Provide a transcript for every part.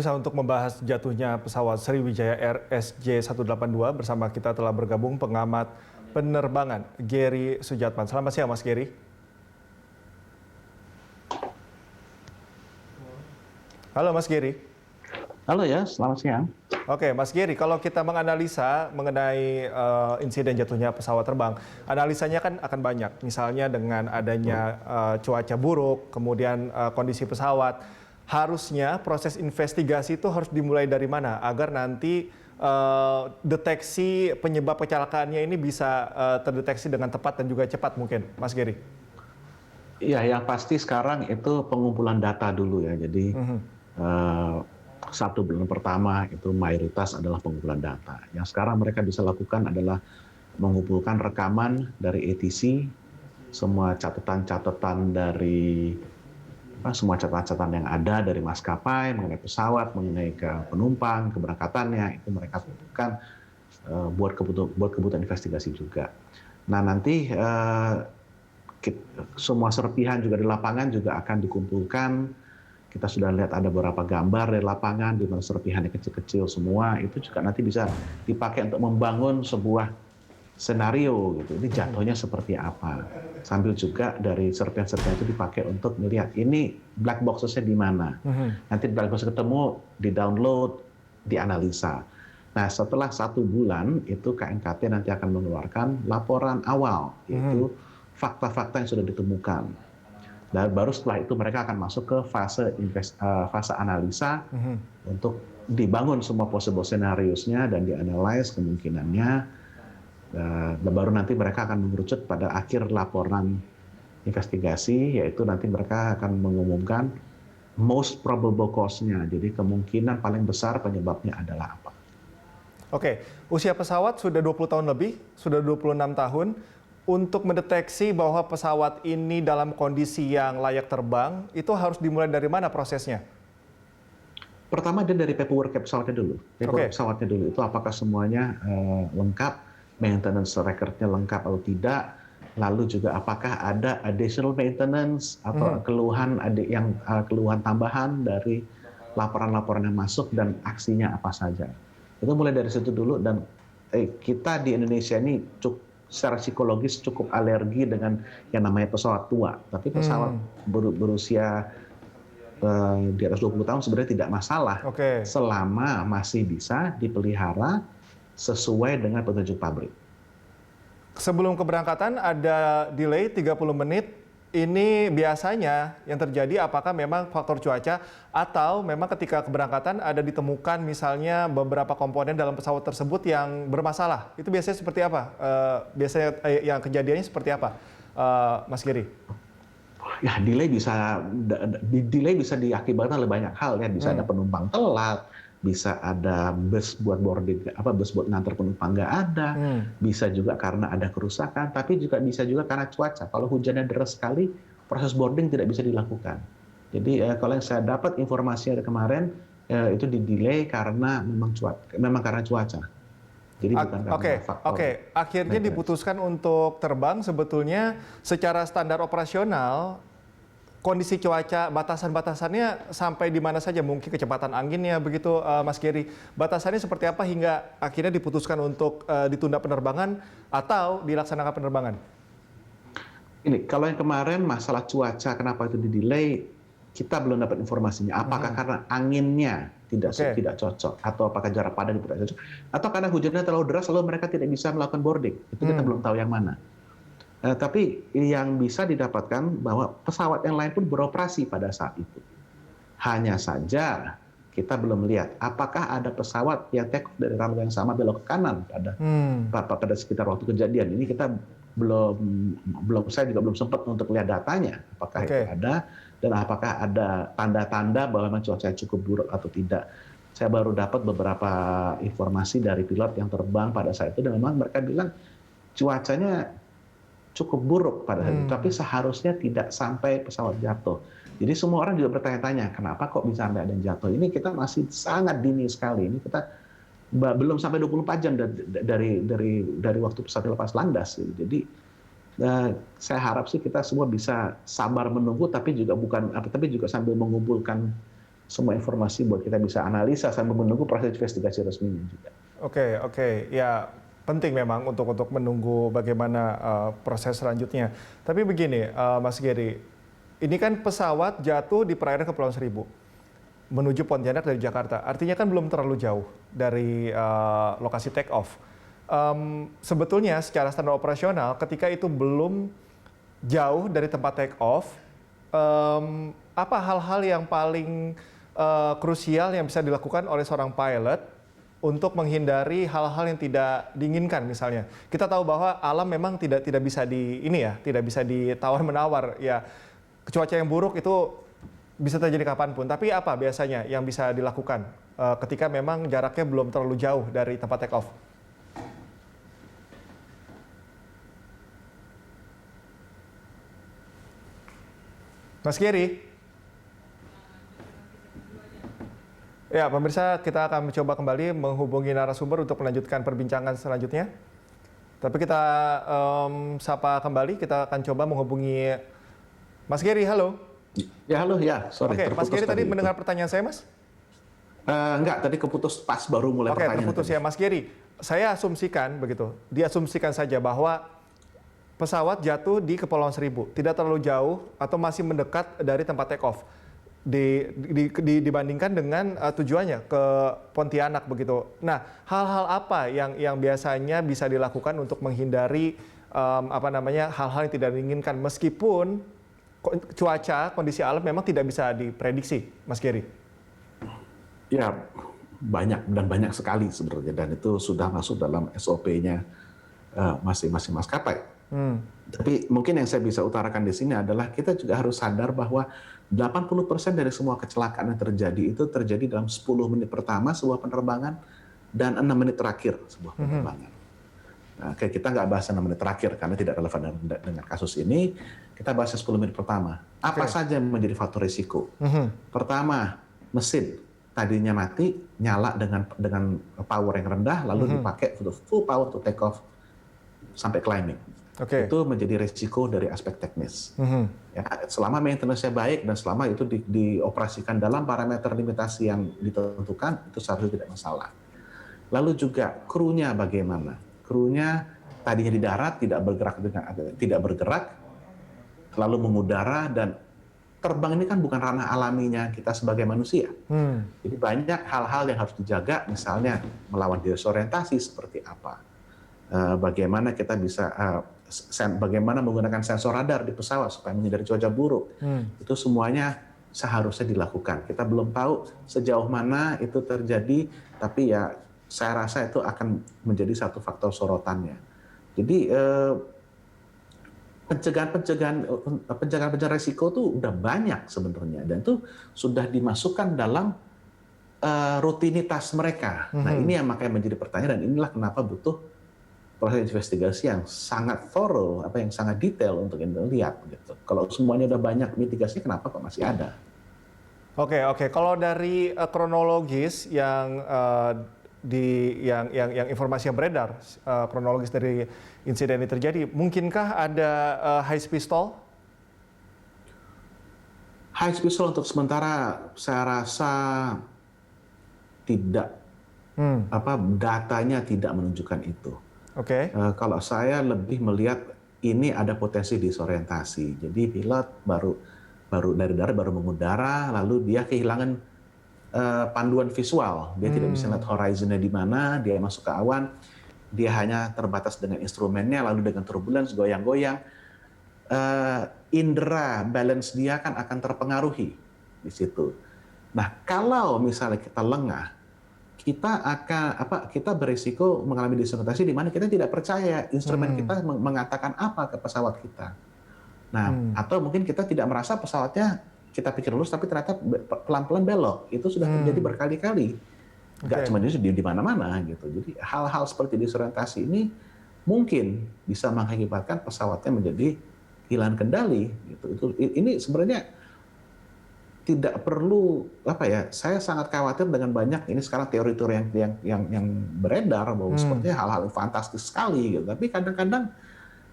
Untuk membahas jatuhnya pesawat Sriwijaya Air SJ182 bersama kita telah bergabung pengamat penerbangan Gary Sujatman. Selamat siang Mas Gary. Halo Mas Gary. Halo ya, selamat siang. Oke Mas Gary, kalau kita menganalisa mengenai insiden jatuhnya pesawat terbang, analisanya kan akan banyak. Misalnya dengan adanya cuaca buruk, kemudian kondisi pesawat. Harusnya proses investigasi itu harus dimulai dari mana agar nanti deteksi penyebab kecelakaannya ini bisa terdeteksi dengan tepat dan juga cepat mungkin, Mas Gary. Ya, yang pasti sekarang itu pengumpulan data dulu ya. Jadi satu bulan pertama itu mayoritas adalah pengumpulan data. Yang sekarang mereka bisa lakukan adalah mengumpulkan rekaman dari ATC, semua catatan-catatan dari semua catatan yang ada dari maskapai mengenai pesawat, mengenai penumpang, keberangkatannya, itu mereka butuhkan buat kebutuhan investigasi juga. Nah nanti semua serpihan juga di lapangan juga akan dikumpulkan. Kita sudah lihat ada beberapa gambar dari lapangan di mana serpihannya kecil-kecil semua. Itu juga nanti bisa dipakai untuk membangun sebuah senario gitu. Ini jatuhnya seperti apa. Sambil juga dari serpihan-serpihan itu dipakai untuk melihat ini black box-nya di mana. Nanti black box ketemu, di-download, dianalisa. Nah, setelah 1 bulan itu KNKT nanti akan mengeluarkan laporan awal, yaitu fakta-fakta yang sudah ditemukan. Dan baru setelah itu mereka akan masuk ke fase analisa untuk dibangun semua possible scenarios-nya dan dianalisis kemungkinannya. Dan baru nanti mereka akan mengerucut pada akhir laporan investigasi, yaitu nanti mereka akan mengumumkan most probable cause-nya. Jadi kemungkinan paling besar penyebabnya adalah apa. Oke, usia pesawat sudah 20 tahun lebih, sudah 26 tahun. Untuk mendeteksi bahwa pesawat ini dalam kondisi yang layak terbang, itu harus dimulai dari mana prosesnya? Pertama dia dari paperwork pesawatnya dulu. Paperwork pesawatnya dulu itu apakah semuanya lengkap, maintenance record-nya lengkap atau tidak, lalu juga apakah ada additional maintenance atau keluhan tambahan dari laporan-laporan yang masuk dan aksinya apa saja. Itu mulai dari situ dulu. Dan kita di Indonesia ini secara psikologis cukup alergi dengan yang namanya pesawat tua. Tapi pesawat berusia di atas 20 tahun sebenarnya tidak masalah selama masih bisa dipelihara sesuai dengan petunjuk pabrik. Sebelum keberangkatan ada delay 30 menit. Ini biasanya yang terjadi apakah memang faktor cuaca atau memang ketika keberangkatan ada ditemukan misalnya beberapa komponen dalam pesawat tersebut yang bermasalah. Itu biasanya seperti apa? Biasanya yang kejadiannya seperti apa, Mas Gary? Ya, delay bisa diakibatkan oleh banyak hal ya. Bisa ada penumpang telat, bisa ada bus buat boarding, bus buat ngantar penumpang nggak ada, bisa juga karena ada kerusakan, tapi juga bisa juga karena cuaca. Kalau hujannya deras sekali, proses boarding tidak bisa dilakukan. Jadi kalau yang saya dapat informasi dari kemarin itu di-delay karena memang karena cuaca. Jadi bukan karena faktor. Akhirnya diputuskan untuk terbang sebetulnya secara standar operasional. Kondisi cuaca, batasan-batasannya sampai di mana saja? Mungkin kecepatan anginnya begitu, Mas Gary. Batasannya seperti apa hingga akhirnya diputuskan untuk ditunda penerbangan atau dilaksanakan penerbangan? Ini, kalau yang kemarin masalah cuaca, kenapa itu di-delay, kita belum dapat informasinya. Apakah karena anginnya tidak cocok, atau apakah jarak pandang tidak cocok, atau karena hujannya terlalu deras lalu mereka tidak bisa melakukan boarding. Itu kita belum tahu yang mana. Tapi yang bisa didapatkan bahwa pesawat yang lain pun beroperasi pada saat itu. Hanya saja kita belum lihat apakah ada pesawat yang take off dari runway yang sama belok ke kanan pada sekitar waktu kejadian. Ini kita saya juga belum sempat untuk lihat datanya apakah itu ada dan apakah ada tanda-tanda bahwa memang cuaca cukup buruk atau tidak. Saya baru dapat beberapa informasi dari pilot yang terbang pada saat itu dan memang mereka bilang cuacanya cukup buruk pada saat itu, tapi seharusnya tidak sampai pesawat jatuh. Jadi semua orang juga bertanya-tanya, kenapa kok bisa sampai ada yang jatuh? Ini kita masih sangat dini sekali. Ini kita belum sampai 24 jam dari waktu pesawat lepas landas. Jadi saya harap sih kita semua bisa sabar menunggu, tapi juga sambil mengumpulkan semua informasi buat kita bisa analisa sambil menunggu proses investigasi resminya juga. Oke, ya penting memang untuk menunggu bagaimana proses selanjutnya. Tapi begini, Mas Geri, ini kan pesawat jatuh di perairan Kepulauan Seribu menuju Pontianak dari Jakarta. Artinya kan belum terlalu jauh dari lokasi take off. Sebetulnya secara standar operasional, ketika itu belum jauh dari tempat take off, apa hal-hal yang paling krusial yang bisa dilakukan oleh seorang pilot untuk menghindari hal-hal yang tidak diinginkan misalnya. Kita tahu bahwa alam memang tidak bisa tidak bisa ditawar-menawar ya. Cuaca yang buruk itu bisa terjadi kapanpun. Tapi apa biasanya yang bisa dilakukan ketika memang jaraknya belum terlalu jauh dari tempat take off? Mas Geri? Ya, pemirsa, kita akan mencoba kembali menghubungi narasumber untuk melanjutkan perbincangan selanjutnya. Tapi kita sapa kembali, kita akan coba menghubungi Mas Geri. Halo. Ya, halo, ya. Sorry, Oke, Mas Geri tadi mendengar pertanyaan saya, Mas? Enggak, tadi keputus pas baru mulai pertanyaan. Oke, terputus ya, Mas Geri. Saya asumsikan begitu, diasumsikan saja bahwa pesawat jatuh di Kepulauan Seribu, tidak terlalu jauh atau masih mendekat dari tempat take off. Dibandingkan dengan tujuannya ke Pontianak begitu. Nah, hal-hal apa yang biasanya bisa dilakukan untuk menghindari hal-hal yang tidak diinginkan meskipun cuaca, kondisi alam memang tidak bisa diprediksi, Mas Geri? Ya, banyak sekali sebenarnya, dan itu sudah masuk dalam SOP-nya masing-masing maskapai. Tapi mungkin yang saya bisa utarakan di sini adalah kita juga harus sadar bahwa 80% dari semua kecelakaan yang terjadi itu terjadi dalam 10 menit pertama sebuah penerbangan dan 6 menit terakhir sebuah penerbangan. Nah, kita nggak bahas 6 menit terakhir karena tidak relevan dengan kasus ini. Kita bahas 10 menit pertama. Apa saja yang menjadi faktor risiko? Pertama, mesin tadinya mati, nyala dengan power yang rendah, lalu dipakai full power to take off sampai climbing. Itu menjadi risiko dari aspek teknis. Ya, selama maintenance-nya baik dan selama itu dioperasikan dalam parameter limitasi yang ditentukan, itu seharusnya tidak masalah. Lalu juga krunya bagaimana? Krunya tadinya di darat tidak bergerak, lalu mengudara, dan terbang ini kan bukan ranah alaminya kita sebagai manusia. Jadi banyak hal-hal yang harus dijaga, misalnya melawan disorientasi seperti apa. Bagaimana kita bisa bagaimana menggunakan sensor radar di pesawat supaya menghindari cuaca buruk. Itu semuanya seharusnya dilakukan. Kita belum tahu sejauh mana itu terjadi, tapi ya saya rasa itu akan menjadi satu faktor sorotannya. Jadi pencegahan risiko itu udah banyak sebenarnya, dan itu sudah dimasukkan dalam rutinitas mereka. Nah, ini yang makanya menjadi pertanyaan, dan inilah kenapa butuh proses investigasi yang sangat thorough, yang sangat detail untuk lihat gitu. Kalau semuanya udah banyak mitigasi, kenapa kok masih ada? Oke. Kalau dari kronologis yang informasi yang beredar, kronologis dari insiden ini terjadi, mungkinkah ada high pistol? High pistol untuk sementara saya rasa tidak. Datanya tidak menunjukkan itu. Kalau saya lebih melihat ini ada potensi disorientasi. Jadi pilot baru dari darat baru mengudara, lalu dia kehilangan panduan visual. Dia tidak bisa lihat horizonnya di mana, dia masuk ke awan, dia hanya terbatas dengan instrumennya, lalu dengan turbulence goyang-goyang. Indera balance dia kan akan terpengaruhi di situ. Nah, kalau misalnya kita lengah, kita berisiko mengalami disorientasi di mana kita tidak percaya instrumen kita mengatakan apa ke pesawat kita. Nah, atau mungkin kita tidak merasa pesawatnya kita pikir lurus tapi ternyata pelan-pelan belok. Itu sudah terjadi berkali-kali. Nggak cuma di mana-mana gitu. Jadi hal-hal seperti disorientasi ini mungkin bisa mengakibatkan pesawatnya menjadi hilang kendali gitu. Ini sebenarnya tidak perlu saya sangat khawatir dengan banyak ini sekarang teori-teori yang beredar bahwa sepertinya hal-hal fantastis sekali gitu. Tapi kadang-kadang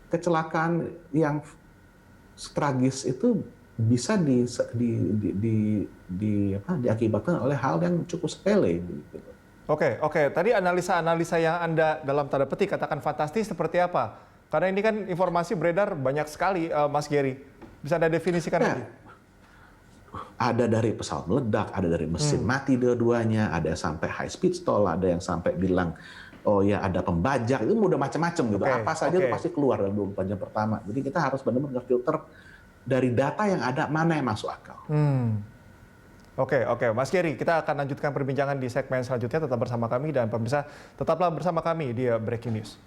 kecelakaan yang tragis itu bisa diakibatkan oleh hal yang cukup sepele. Gitu. Oke. Tadi analisa-analisa yang Anda dalam tanda petik katakan fantastis seperti apa? Karena ini kan informasi beredar banyak sekali, Mas Gary. Bisa Anda definisikan lagi? Ada dari pesawat meledak, ada dari mesin mati dua-duanya, ada yang sampai high speed stall, ada yang sampai bilang, oh ya ada pembajak, itu udah macam-macam gitu. Apa saja itu pasti keluar dalam 24 jam pertama. Jadi kita harus benar-benar filter dari data yang ada, mana yang masuk akal. Oke. Mas Gary, kita akan lanjutkan perbincangan di segmen selanjutnya. Tetap bersama kami dan pemirsa tetaplah bersama kami di Breaking News.